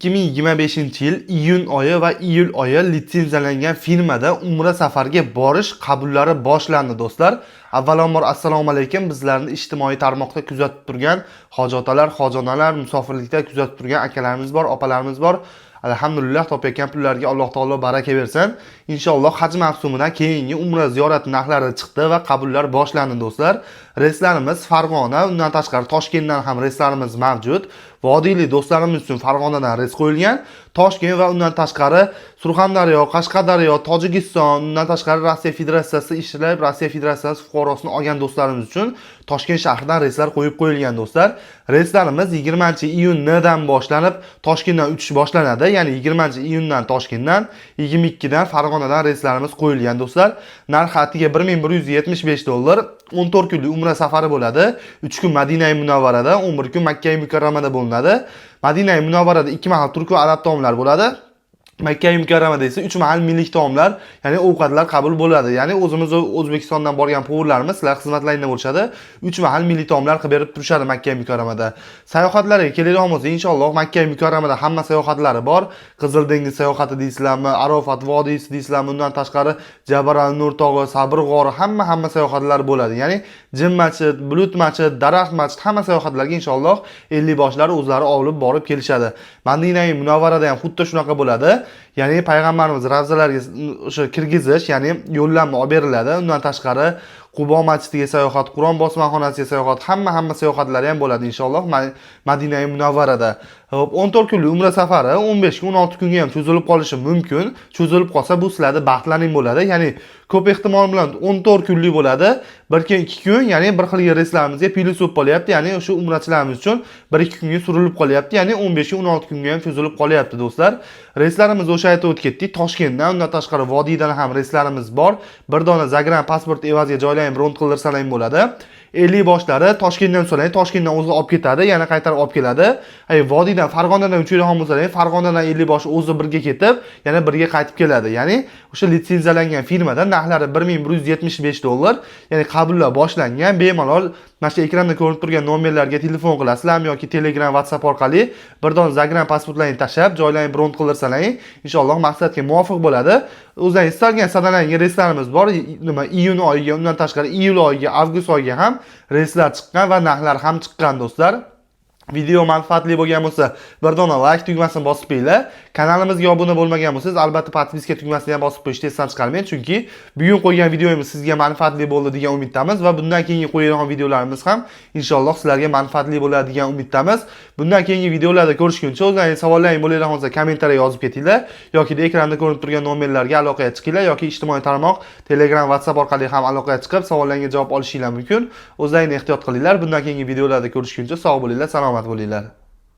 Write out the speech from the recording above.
2025-yil iyun oyi va iyul oyi litsenziyalangan firmada umra safariga borish qabullari boshlandi do'stlar. Avvalambor assalomu alaykum. Bizlarni ijtimoiy tarmoqda kuzatib turgan hoji otalar, hoji onalar, musofirlikda kuzatib turgan akalarimiz bor, opalarimiz bor. Alhamdulillah, topayotgan pullarga Alloh taolo baraka bersin. Inshaalloh haj mavsumidan keyingi umra ziyorati narxlari chiqdi va qabullar boshlandi do'stlar. Reyslarimiz Farg'ona, undan tashqari Toshkentdan ham reyslarimiz mavjud. Vodiylik do'stlarimiz uchun Farg'onadan reys qo'yilgan. Toshkent va undan tashqari Surxondaryo, Qashqadaryo, Tojikiston, undan tashqari Rossiya Federatsiyasi ishlab, Rossiya Federatsiyasi fuqarosini olgan do'stlarimiz uchun Toshkent shahridan reyslar qo'yib qo'yilgan do'stlar. Reyslarimiz 20-iyundan boshlanib Toshkentdan uchish boshlanadi. Ya'ni 20-iyundan Toshkentdan, 22dan Farg'onadan reyslarimiz qo'yilgan do'stlar. Narxi atiga $1175. 14 kunlik umra safari bo'ladi. 3 kun Madina-i Munavvarada, 11 kun Makka-i Mukarramada bo'linadi. Madina-i Munavvarada 2 mahal turk va arab taomlar bo'ladi. Makka-i Mukarramada esa 3 mahal milliy taomlar, ya'ni ovqatlar qabul bo'ladi. Ya'ni o'zimiz O'zbekistondan borgan povurlarimiz sizlar xizmatlaringda bo'lishadi. 3 mahal milliy taomlar qilib berib turishadi Makka-i Mukarramada. Sayohatlarga keladigan bo'lsak, inshaalloh Makka-i Mukarramada hamma sayohatlari bor. Qizil dengiz sayohati deysizlarmi, Arofat vodiysi deysizlarmi, undan tashqari Jabal al-Nur tog'i, Sabr g'ori, hamma sayohatlar bo'ladi. Ya'ni Jim masjid, Bulut masjid, Daraxt masjid, hamma sayohatlarga inshaalloh 50 boshlar o'zlari olib borib kelishadi. Madina-i Munavvarada ham xuddi shunaqa bo'ladi. Ya'ni payg'ambarimiz ravzalarga o'sha kirgizish, ya'ni yo'llanma olib beriladi. Undan tashqari Qubo masjidiga sayohat, Qur'on bosmaxonasiga sayohat, hamma sayohatlari ham bo'ladi inshaalloh Madina-i Munavvarada. Hop, 14 kunlik umra safari 15 kun, 16 kunga ham cho'zilib qolishi mumkin. Cho'zilib qolsa bu sizlarda baxtlaning bo'ladi. Ya'ni ko'p ehtimol bilan 14 kunlik bo'ladi. 1 kun, 2 kun, ya'ni bir xil reyslarimizga plyus bo'lib qolyapti. Ya'ni o'sha umrachilarimiz uchun 1-2 kunga surilib qolyapti. Ya'ni 15 kun, 16 kunga ham cho'zilib qolyapti do'stlar. Reyslarimiz o'sha aytib o'tdik. Toshkentdan, undan tashqari Vodiydan ham reyslarimiz bor. Bir dona Zagran pasport evaziga joylayib bront qildirsalar ham bo'ladi. 50 boshlari Toshkentdan so'rang, Toshkentdan o'zi olib ketadi, yana qaytarib olib keladi. Vodiydan Farg'onadan uchaydigan bo'lsalar, Farg'onadan 50 boshi o'zi birga ketib, yana birga qaytib keladi. Ya'ni o'sha litsenziyalangan firmada narxlari $1175. Ya'ni qabullar boshlangan. Bemalol mana shu ekranda ko'rinib turgan nomerlarga telefon qilasizlar yoki Telegram, WhatsApp orqali bir don Zagran pasportlarini tashab, joylarini bront qildirsalar, inshaalloh maqsadga muvofiq bo'ladi. O'zlaringiz istalgan sadalangan reyslarimiz bor. Nima iyun oyiga, undan tashqari iyul oyiga, avgust oyiga ham reyslar chiqqan va narxlar ham chiqqan do'stlar. Video manfaatli bo'lgan bo'lsa, bir dona like tugmasini bosib qo'yinglar. Kanalimizga obuna bo'lmagan bo'lsangiz, albatta podpiska tugmasini ham bosib qo'yishni esdan chiqarmang, chunki bugun qo'ygan videomiz sizga manfaatli bo'ldi degan umiddamiz va bundan keyingi qo'yadigan videolarimiz ham inshaalloh sizlarga manfaatli bo'ladi degan umiddamiz. Bundan keyingi videolarda ko'rishguncha o'zlaringiz savollaringiz bo'ladigan bo'lsa, kommentariya yozib ketinglar yoki ekranda ko'rinib turgan nomerlarga aloqaga chiqinglar yoki ijtimoiy tarmoq Telegram, WhatsApp orqali ham aloqaga chiqib savollaringizga javob olishinglar mumkin. O'zlaringizni ehtiyot qilinglar. Bundan keyingi videolarda ko'rishguncha sog' bo'linglar, salomat bo'linglar.